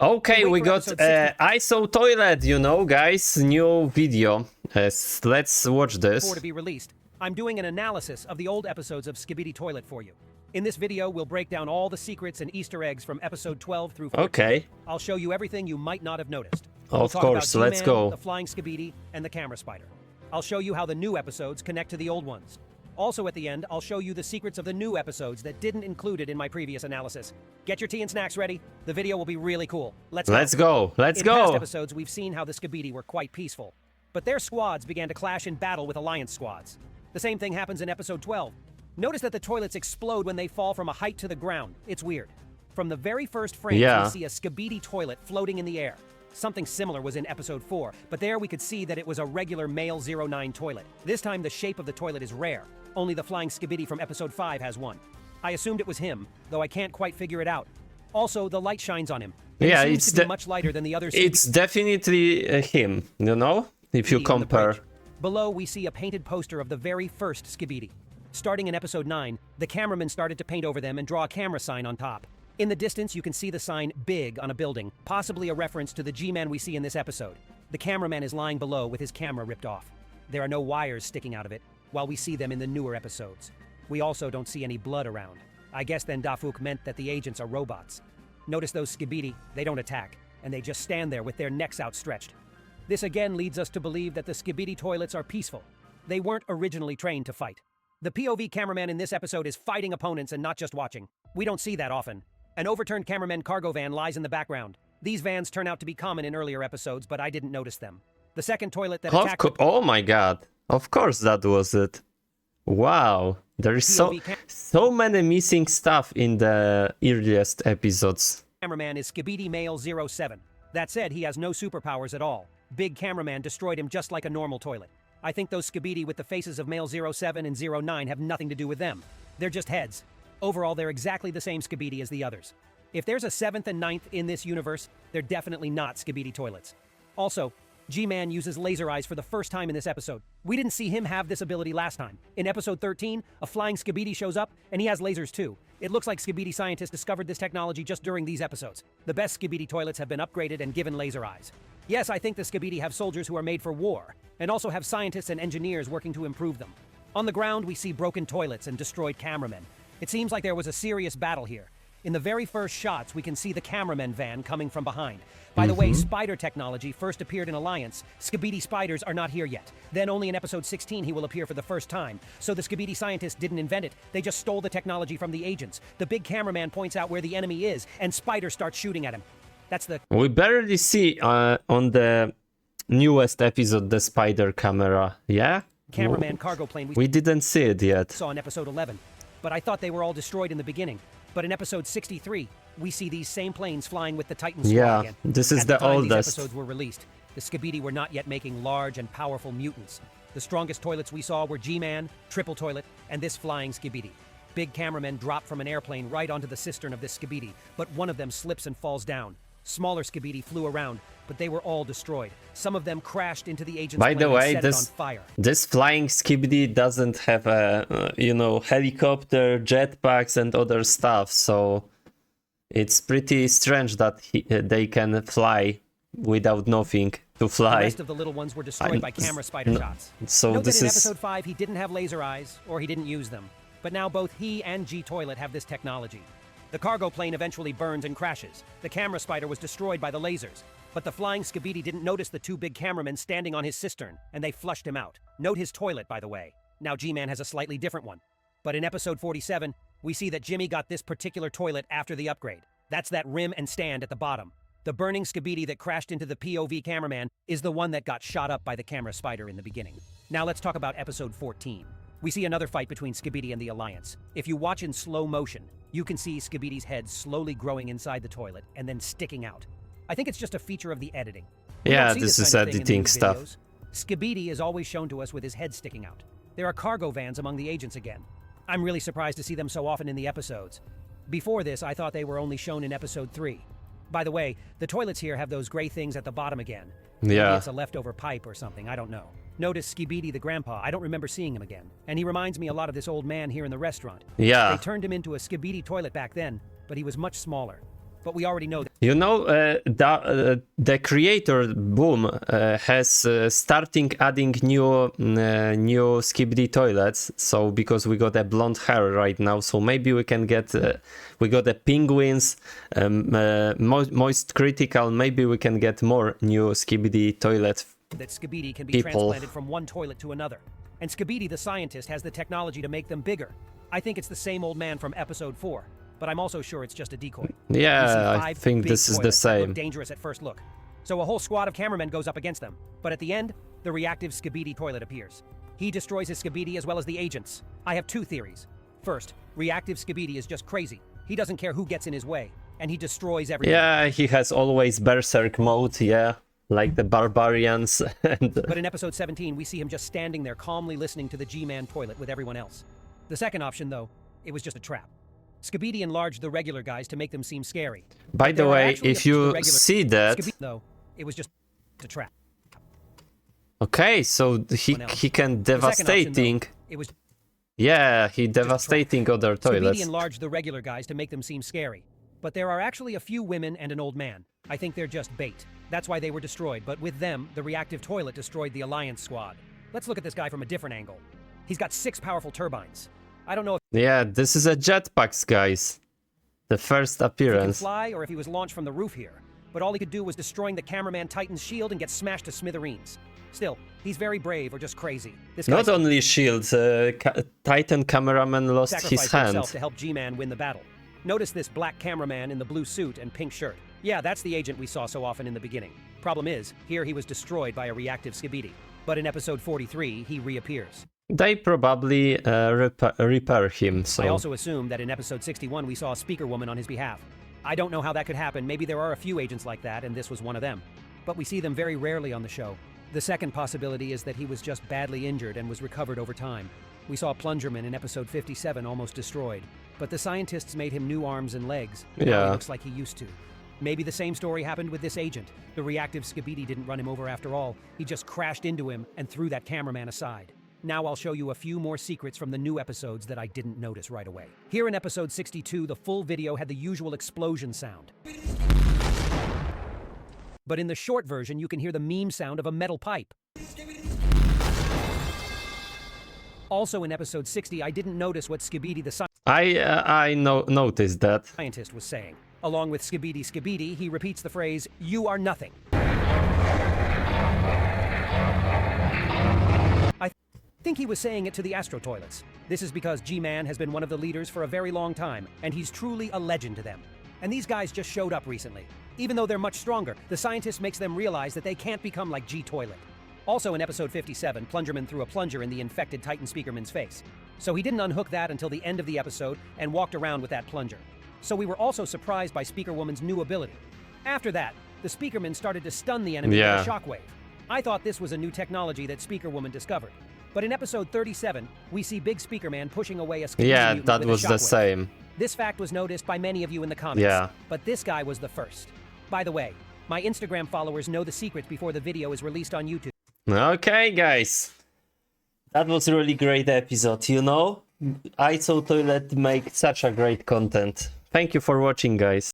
Okay, we got ISOTOILET, you know, guys, new video. Let's watch this. To be released, I'm doing an analysis of the old episodes of Skibidi Toilet for you. In this video, we'll break down all the secrets and Easter eggs from episode 12 through 14. Okay. I'll show you everything you might not have noticed. Of course, let's go. The flying Skibidi and the camera spider. I'll show you how the new episodes connect to the old ones. Also at the end, I'll show you the secrets of the new episodes that didn't include it in my previous analysis. Get your tea and snacks ready. The video will be really cool. Let's go. In past episodes, we've seen how the Skibidi were quite peaceful. But their squads began to clash in battle with Alliance squads. The same thing happens in episode 12. Notice that the toilets explode when they fall from a height to the ground. It's weird. From the very first frame, we see a Skibidi toilet floating in the air. Something similar was in episode 4, but there we could see that it was a regular male 09 toilet. This time the shape of the toilet is rare. Only the flying Skibidi from episode 5 has one. I assumed it was him, though I can't quite figure it out. Also, the light shines on him. It's much lighter than the other Skibidi. It's definitely him, you know, if you compare. Below, we see a painted poster of the very first Skibidi. Starting in episode 9, the cameraman started to paint over them and draw a camera sign on top. In the distance, you can see the sign big on a building, possibly a reference to the G-Man we see in this episode. The cameraman is lying below with his camera ripped off. There are no wires sticking out of it, while we see them in the newer episodes. We also don't see any blood around. I guess then Dafuk meant that the agents are robots. Notice those Skibidi, they don't attack, and they just stand there with their necks outstretched. This again leads us to believe that the Skibidi toilets are peaceful. They weren't originally trained to fight. The POV cameraman in this episode is fighting opponents and not just watching. We don't see that often. An overturned cameraman cargo van lies in the background. These vans turn out to be common in earlier episodes, but I didn't notice them. The second toilet that attacked... Oh my god. Of course that was it. Wow. There is so many missing stuff in the earliest episodes. Cameraman is Skibidi Male 07. That said, he has no superpowers at all. Big cameraman destroyed him just like a normal toilet. I think those Skibidi with the faces of Male 07 and 09 have nothing to do with them. They're just heads. Overall, they're exactly the same Skibidi as the others. If there's a 7th and 9th in this universe, they're definitely not Skibidi toilets. Also, G-Man uses laser eyes for the first time in this episode. We didn't see him have this ability last time. In episode 13, a flying Skibidi shows up, and he has lasers too. It looks like Skibidi scientists discovered this technology just during these episodes. The best Skibidi toilets have been upgraded and given laser eyes. Yes, I think the Skibidi have soldiers who are made for war, and also have scientists and engineers working to improve them. On the ground, we see broken toilets and destroyed cameramen. It seems like there was a serious battle here. In the very first shots, we can see the cameraman van coming from behind. By the way, spider technology first appeared in Alliance. Skibidi spiders are not here yet. Then only in episode 16 he will appear for the first time. So the Skibidi scientists didn't invent it. They just stole the technology from the agents. The big cameraman points out where the enemy is, and Spider starts shooting at him. That's the... We barely see on the newest episode the spider camera, yeah? Cameraman cargo plane we didn't see it yet. Saw in episode 11. But I thought they were all destroyed in the beginning. But in episode 63, we see these same planes flying with the Titan squad again. This is the oldest. These episodes were released, the Skibidi were not yet making large and powerful mutants. The strongest toilets we saw were G-Man, Triple Toilet, and this flying Skibidi. Big cameramen drop from an airplane right onto the cistern of this Skibidi, but one of them slips and falls down. Smaller Skibidi flew around, but they were all destroyed. Some of them crashed into the agent's plane and set it on fire. This flying Skibidi doesn't have a, helicopter, jetpacks and other stuff, so it's pretty strange that they can fly without nothing to fly. The rest of the little ones were destroyed by camera spider shots. So Note this that in is... episode 5 he didn't have laser eyes, or he didn't use them. But now both he and G-Toilet have this technology. The cargo plane eventually burns and crashes. The camera spider was destroyed by the lasers. But the flying Skibidi didn't notice the two big cameramen standing on his cistern, and they flushed him out. Note his toilet, by the way. Now G-Man has a slightly different one. But in episode 47, we see that Jimmy got this particular toilet after the upgrade. That's that rim and stand at the bottom. The burning Skibidi that crashed into the POV cameraman is the one that got shot up by the camera spider in the beginning. Now let's talk about episode 14. We see another fight between Skibidi and the Alliance. If you watch in slow motion, you can see Skibidi's head slowly growing inside the toilet and then sticking out. I think it's just a feature of the editing. Yeah, this is editing stuff. Skibidi is always shown to us with his head sticking out. There are cargo vans among the agents again. I'm really surprised to see them so often in the episodes. Before this, I thought they were only shown in episode 3. By the way, the toilets here have those gray things at the bottom again. Maybe it's a leftover pipe or something, I don't know. Notice Skibidi the grandpa, I don't remember seeing him again. And he reminds me a lot of this old man here in the restaurant. Yeah. They turned him into a Skibidi toilet back then, but he was much smaller. but we already know that. You know, the creator Boom has starting adding new Skibidi toilets. So because we got a blonde hair right now, so maybe we can get we got the penguins, moist critical. Maybe we can get more new Skibidi toilet. That Skibidi can be people. transplanted from one toilet to another. And Skibidi the scientist has the technology to make them bigger. I think it's the same old man from episode 4, but I'm also sure it's just a decoy. Yeah, I think this is the same. Look dangerous at first look. So a whole squad of cameramen goes up against them. But at the end, the reactive Skibidi toilet appears. He destroys his Skibidi as well as the agents. I have 2 theories. First, reactive Skibidi is just crazy. He doesn't care who gets in his way, and he destroys everything. Yeah, he has always berserk mode, yeah. Like the barbarians. But in episode 17, we see him just standing there calmly listening to the G-Man toilet with everyone else. The second option, though, it was just a trap. Skibidi enlarged the regular guys to make them seem scary. By the way, if you see that... though, it was just a trap. Okay, so he can devastating... Option, though, it was yeah, he devastating other toilets. Skibidi enlarged the regular guys to make them seem scary. But there are actually a few women and an old man. I think they're just bait. That's why they were destroyed, but with them, the reactive toilet destroyed the Alliance squad. Let's look at this guy from a different angle. He's got 6 powerful turbines. I don't know if Yeah, this is a jetpacks, guys. The first he can appearance. fly or if he was launched from the roof here. But all he could do was destroying the cameraman Titan's shield and get smashed to smithereens. Still, he's very brave or just crazy. This Not guy only shields, Titan cameraman lost his sacrificed hand. himself to help G-Man win the battle. Notice this black cameraman in the blue suit and pink shirt. Yeah, that's the agent we saw so often in the beginning. Problem is, here he was destroyed by a reactive Skibidi. But in episode 43, he reappears. They probably repair him, so... I also assume that in episode 61 we saw a speaker woman on his behalf. I don't know how that could happen, maybe there are a few agents like that and this was one of them. But we see them very rarely on the show. The second possibility is that he was just badly injured and was recovered over time. We saw Plungerman in episode 57 almost destroyed, but the scientists made him new arms and legs. Now he looks like he used to. Maybe the same story happened with this agent. The reactive Skibidi didn't run him over after all. He just crashed into him and threw that cameraman aside. Now I'll show you a few more secrets from the new episodes that I didn't notice right away. Here in episode 62, the full video had the usual explosion sound. But in the short version, you can hear the meme sound of a metal pipe. Also in episode 60, I didn't notice what Skibidi the noticed that. scientist was saying. Along with Skibidi, he repeats the phrase, "You are nothing." I think he was saying it to the Astro Toilets. This is because G-Man has been one of the leaders for a very long time, and he's truly a legend to them. And these guys just showed up recently. Even though they're much stronger, the scientist makes them realize that they can't become like G-Toilet. Also in episode 57, Plungerman threw a plunger in the infected Titan Speakerman's face. So he didn't unhook that until the end of the episode and walked around with that plunger. So we were also surprised by Speakerwoman's new ability. After that, the Speakerman started to stun the enemy with a shockwave. I thought this was a new technology that Speakerwoman discovered. But in episode 37, we see Big Speakerman pushing away a Skibidi mutant that with was a the shockwave. same. This fact was noticed by many of you in the comments. But this guy was the first. By the way, my Instagram followers know the secret before the video is released on YouTube. Okay, guys. That was a really great episode, you know? ISOTOILET make such a great content. Thank you for watching, guys.